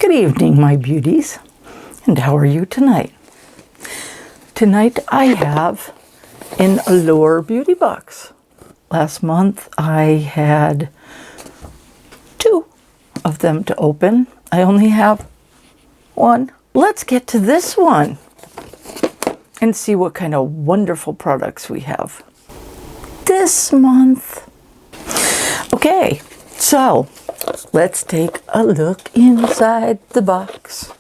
Good evening, my beauties, and how are you tonight? Tonight I have an Allure beauty box. Last month I had 2 of them to open. I only have 1. Let's get to this one and see what kind of wonderful products we have this month. Okay, so let's take a look inside the box.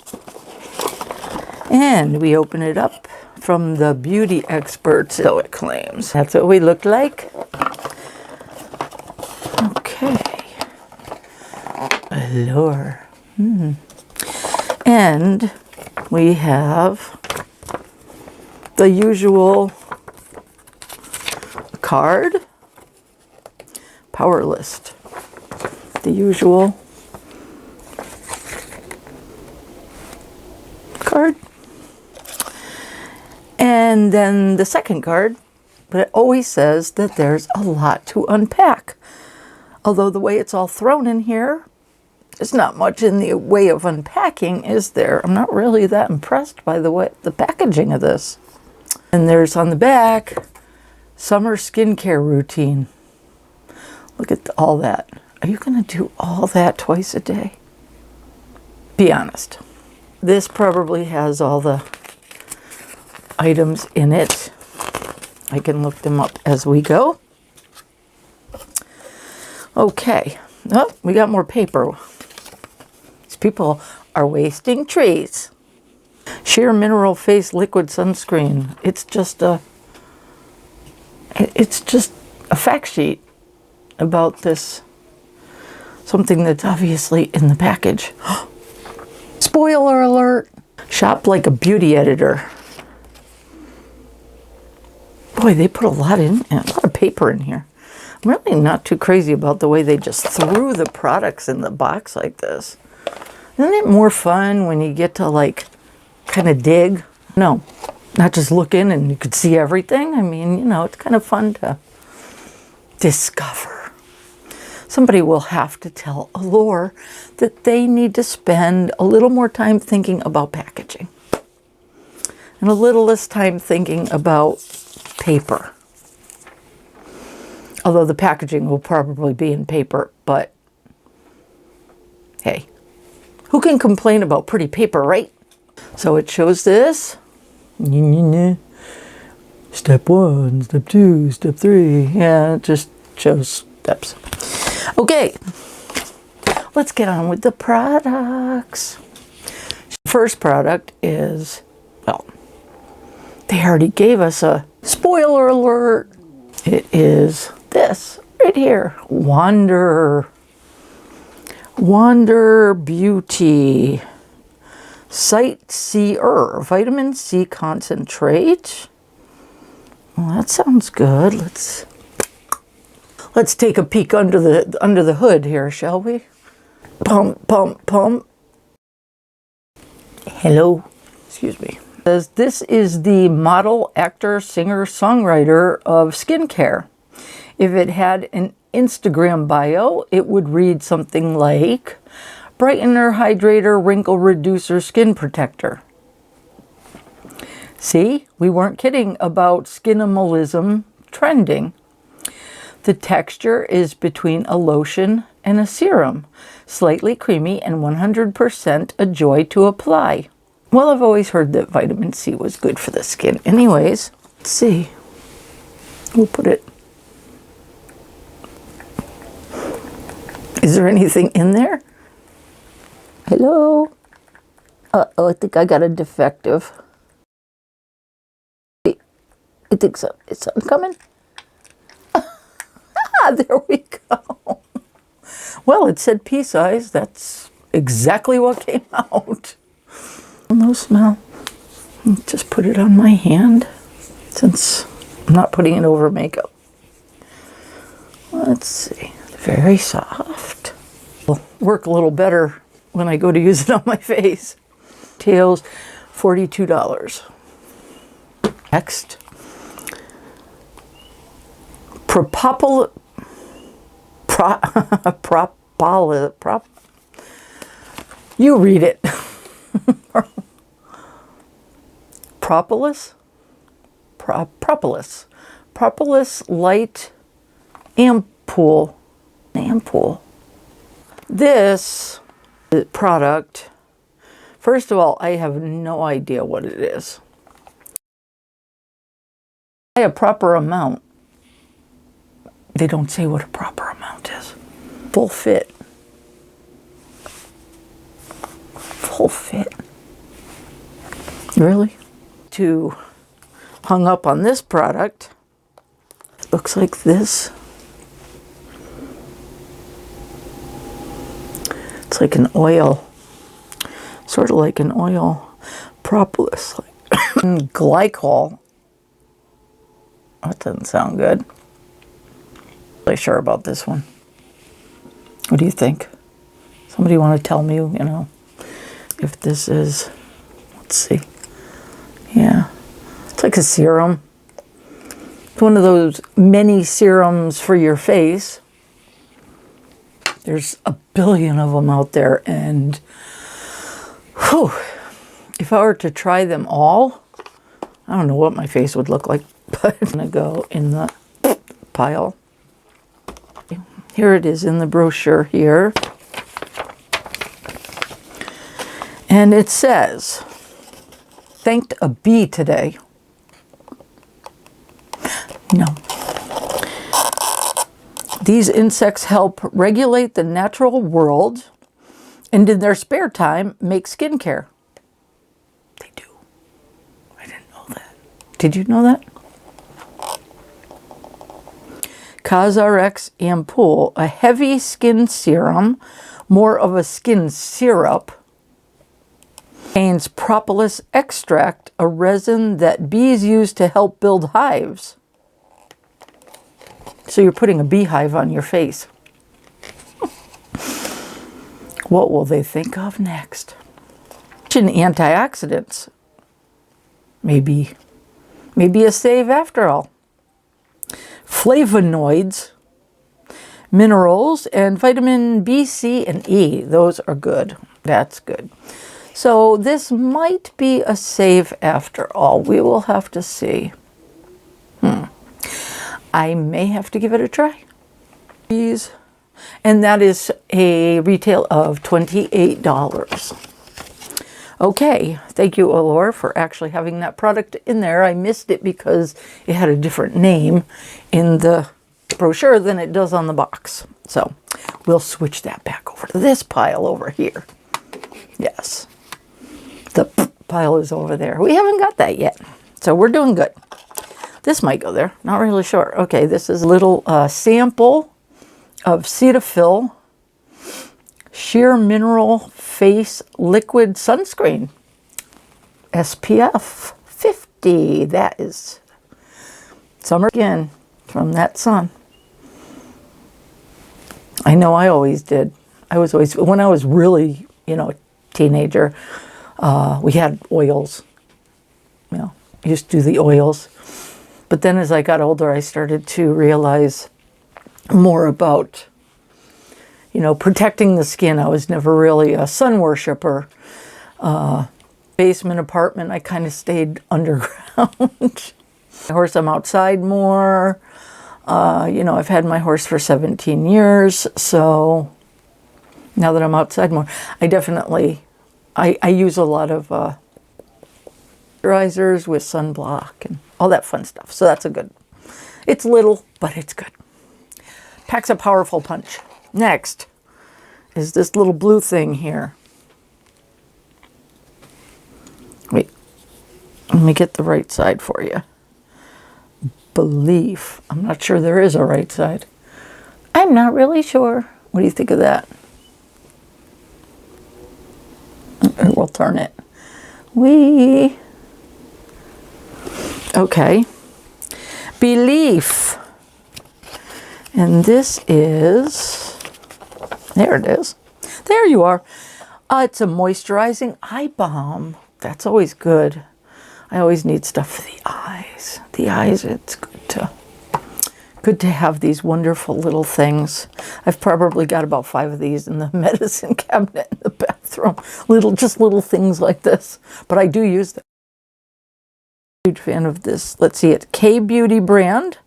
And we open it up from the beauty experts, so it claims. That's what we look like. Okay. Allure. And we have the usual card, power list. The usual card. And then the second card, but it always says that there's a lot to unpack. Although the way it's all thrown in here, there's not much in the way of unpacking, is there? I'm not really that impressed by the packaging of this. And there's on the back, summer skincare routine. Look at all that. Are you going to do all that twice a day? Be honest. This probably has all the items in it. I can look them up as we go. Okay. Oh, we got more paper. These people are wasting trees. Sheer Mineral Face Liquid Sunscreen. It's just a fact sheet about this. Something that's obviously in the package. Spoiler alert! Shop like a beauty editor. Boy, they put a lot of paper in here. I'm really not too crazy about the way they just threw the products in the box like this. Isn't it more fun when you get to like kind of dig? No, not just look in and you could see everything. I mean, you know, it's kind of fun to discover. Somebody will have to tell Allure that they need to spend a little more time thinking about packaging and a little less time thinking about paper. Although the packaging will probably be in paper, but hey, who can complain about pretty paper, right? So it shows this. Step 1, step 2, step 3. Yeah, it just shows steps. Okay, let's get on with the products. First product is, well, they already gave us a spoiler alert. It is this right here, Wander Beauty Sightseer Vitamin C Concentrate. Well, that sounds good. Let's take a peek under the hood here, shall we? Pump, pump, pump. Hello. Excuse me. This is the model, actor, singer, songwriter of skincare. If it had an Instagram bio, it would read something like brightener, hydrator, wrinkle reducer, skin protector. See, we weren't kidding about skinimalism trending. The texture is between a lotion and a serum, slightly creamy and 100% a joy to apply. Well, I've always heard that vitamin C was good for the skin. Anyways, let's see. We'll put it. Is there anything in there? Hello? Uh-oh, I think I got a defective. Wait, I think so. Is something coming? There we go. Well, it said pea size. That's exactly what came out. No smell. Just put it on my hand since I'm not putting it over makeup. Let's see. Very soft. Will work a little better when I go to use it on my face. Tails, $42. Next. You read it. Propolis? Propolis. Propolis light ampoule. Ampoule. This product, first of all, I have no idea what it is. A proper amount. They don't say what a proper amount is. Full fit. Full fit. Really? To hung up on this product, it looks like this. It's like an oil, sort of like an oil propolis, like glycol. That doesn't sound good. Really sure about this one. What do you think? Somebody want to tell me, you know, if this is, let's see. Yeah, it's like a serum. It's one of those many serums for your face. There's a billion of them out there, and whew, if I were to try them all, I don't know what my face would look like, but I'm gonna go in the pile. Here it is in the brochure here. And it says, thanked a bee today. No. These insects help regulate the natural world and in their spare time make skincare. They do. I didn't know that. Did you know that? CosRx Ampoule, a heavy skin serum, more of a skin syrup, contains propolis extract, a resin that bees use to help build hives. So you're putting a beehive on your face. What will they think of next? Antioxidants. Maybe a save after all. Flavonoids, minerals, and vitamin B, C, and E. Those are good. That's good. So this might be a save after all. We will have to see. I may have to give it a try. And that is a retail of $28. Okay, thank you, Allure, for actually having that product in there. I missed it because it had a different name in the brochure than it does on the box. So we'll switch that back over to this pile over here. Yes, the pile is over there. We haven't got that yet, so we're doing good. This might go there, not really sure. Okay, this is a little sample of Cetaphil Sheer Mineral Face Liquid Sunscreen. SPF 50. That is summer skin from that sun. I know I always did. I was always, when I was really, you know, a teenager, we had oils. You know, used to do the oils. But then as I got older, I started to realize more about, you know, protecting the skin. I was never really a sun worshiper. Basement apartment, I kind of stayed underground. My horse, I'm outside more. You know, I've had my horse for 17 years. So now that I'm outside more, I definitely, I use a lot of moisturizers with sunblock and all that fun stuff. So that's a good, it's little, but it's good. Packs a powerful punch. Next is this little blue thing here. Wait, let me get the right side for you. BELIF. I'm not sure there is a right side. I'm not really sure. What do you think of that? We'll turn it. Okay. BELIF. And this is, there it is. There you are. It's a moisturizing eye balm. That's always good. I always need stuff for the eyes. The eyes, it's good to have these wonderful little things. I've probably got about 5 of these in the medicine cabinet in the bathroom. throw just little things like this. But I do use them. Huge fan of this. Let's see, it's K-Beauty brand.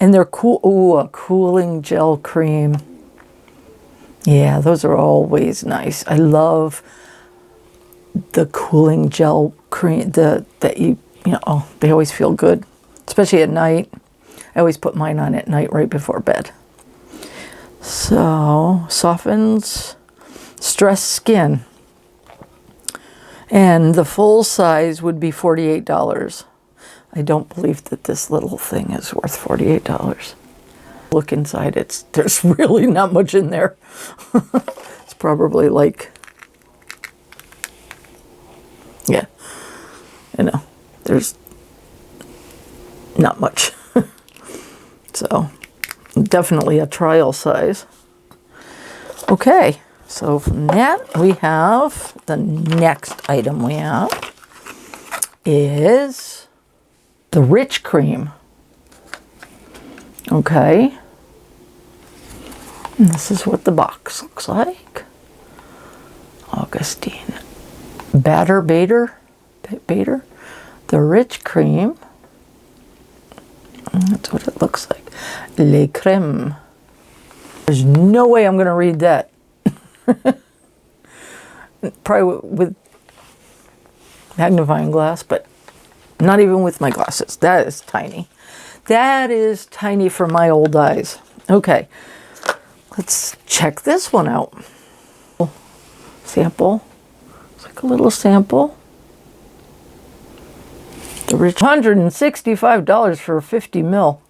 And they're cool. Ooh, a cooling gel cream. Yeah, those are always nice. I love the cooling gel cream that you know, they always feel good, especially at night. I always put mine on at night right before bed. So, softens stressed skin. And the full size would be $48. I don't believe that this little thing is worth $48. Look inside, there's really not much in there. It's probably like, yeah, you know, there's not much. So definitely a trial size. Okay, so from that we have the next item we have is the Rich Cream. Okay, and this is what the box looks like. Augustinus Bader, the Rich Cream. And that's what it looks like. Le Crème. There's no way I'm going to read that. Probably with magnifying glass, but not even with my glasses. That is tiny. That is tiny for my old eyes. Okay, let's check this one out. Sample. It's like a little sample. The Rich, $165 for 50 ml.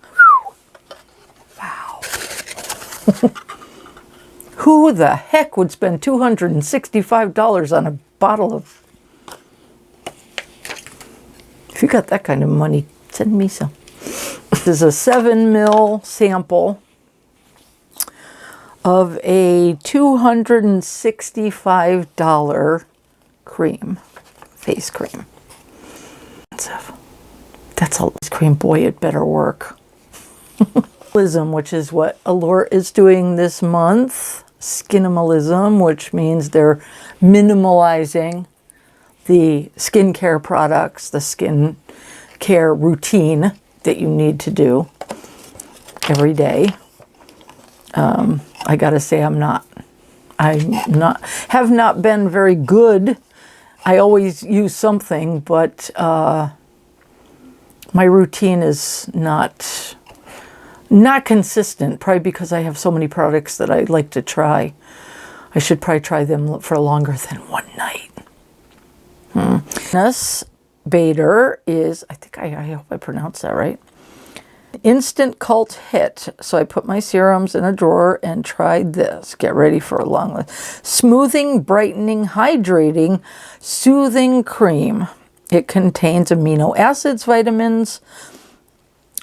Wow. Who the heck would spend $265 on a bottle of... If you got that kind of money, send me some. This is a 7 ml sample of a $265 cream, face cream. That's all this cream. Boy, it better work. Which is what Allure is doing this month. Skinimalism, which means they're minimalizing the skincare products, the skincare routine that you need to do every day. I gotta say, have not been very good. I always use something, but my routine is not consistent, probably because I have so many products that I like to try. I should probably try them for longer than one night. Augustinus Bader is, I hope I pronounced that right. Instant cult hit. So I put my serums in a drawer and tried this. Get ready for a long list. Smoothing, brightening, hydrating, soothing cream. It contains amino acids, vitamins,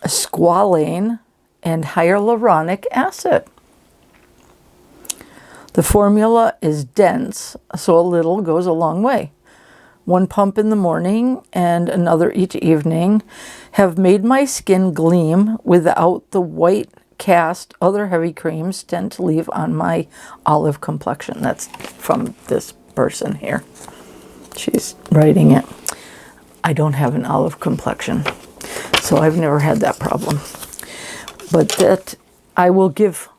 squalane, and hyaluronic acid. The formula is dense, so a little goes a long way. 1 pump in the morning and another each evening have made my skin gleam without the white cast other heavy creams tend to leave on my olive complexion. That's from this person here. She's writing it. I don't have an olive complexion, so I've never had that problem. But that I will give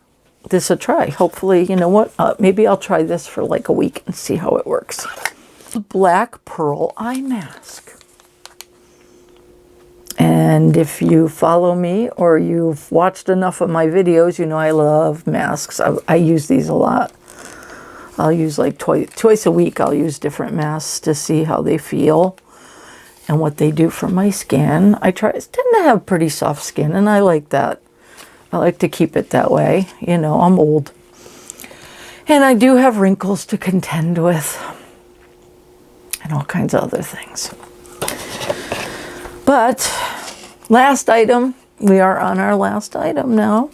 this a try. Hopefully, you know what? Maybe I'll try this for like a week and see how it works. Black Pearl Eye Mask. And if you follow me or you've watched enough of my videos, you know I love masks. I use these a lot. I'll use like twice a week. I'll use different masks to see how they feel and what they do for my skin. I tend to have pretty soft skin, and I like that. I like to keep it that way. You know, I'm old. And I do have wrinkles to contend with. And all kinds of other things. But last item, we are on our last item now.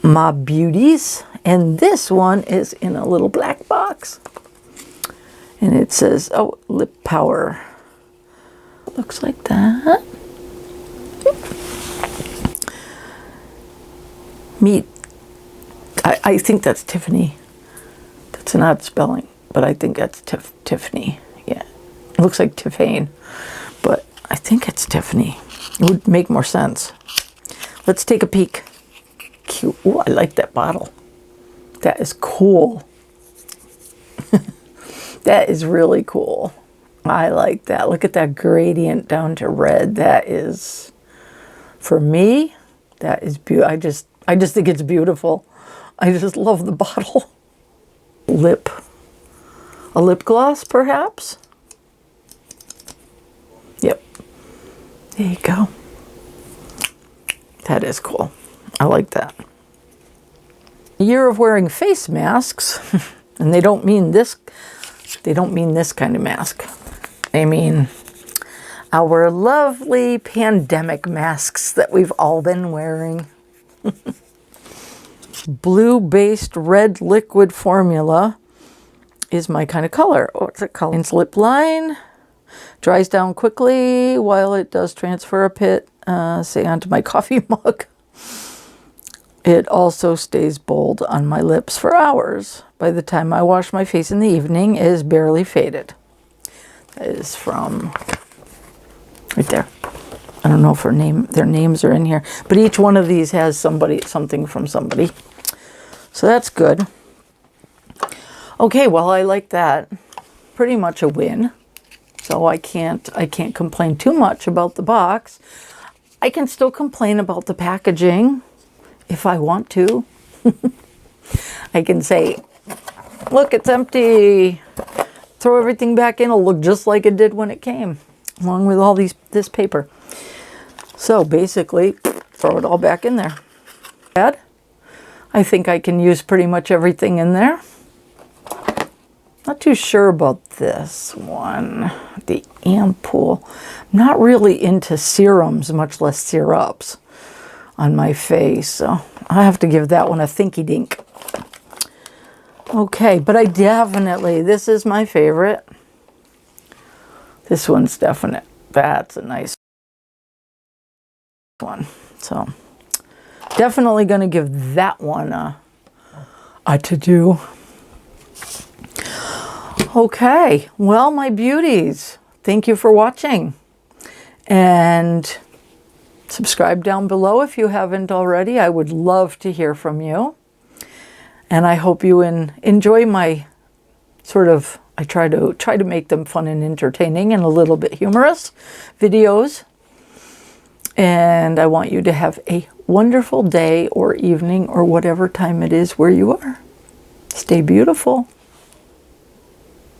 My Beauties, and this one is in a little black box. And it says, oh, Lip Power. Looks like that. Meet, I think that's Tiffany. That's an odd spelling. but I think that's Tiffany. Yeah, it looks like Tiffany, but I think it's Tiffany. It would make more sense. Let's take a peek. Cute. Ooh, I like that bottle. That is cool. That is really cool. I like that. Look at that gradient down to red. That is, for me, that is beautiful. I just think it's beautiful. I just love the bottle. Lip. A lip gloss, perhaps? Yep. There you go. That is cool. I like that. Year of wearing face masks, and they don't mean this kind of mask. I mean our lovely pandemic masks that we've all been wearing. Blue-based red liquid formula is my kind of color. What's it called? It's lip line. Dries down quickly while it does transfer a bit, say, onto my coffee mug. It also stays bold on my lips for hours. By the time I wash my face in the evening, it is barely faded. That is from right there. I don't know if their names are in here, but each one of these has something from somebody. So that's good. Okay, well, I like that. Pretty much a win. So I can't complain too much about the box. I can still complain about the packaging if I want to. I can say, look, it's empty. Throw everything back in. It'll look just like it did when it came, along with all this paper. So basically, throw it all back in there. I think I can use pretty much everything in there. Not too sure about this one, the ampoule. I'm not really into serums, much less syrups on my face, so I have to give that one a thinky dink. Okay, but I definitely, this is my favorite. This one's definite. That's a nice one. So definitely going to give that one a to-do. Okay, well, my beauties, thank you for watching. And subscribe down below if you haven't already. I would love to hear from you. And I hope you enjoy my sort of, I try to make them fun and entertaining and a little bit humorous videos. And I want you to have a wonderful day or evening or whatever time it is where you are. Stay beautiful.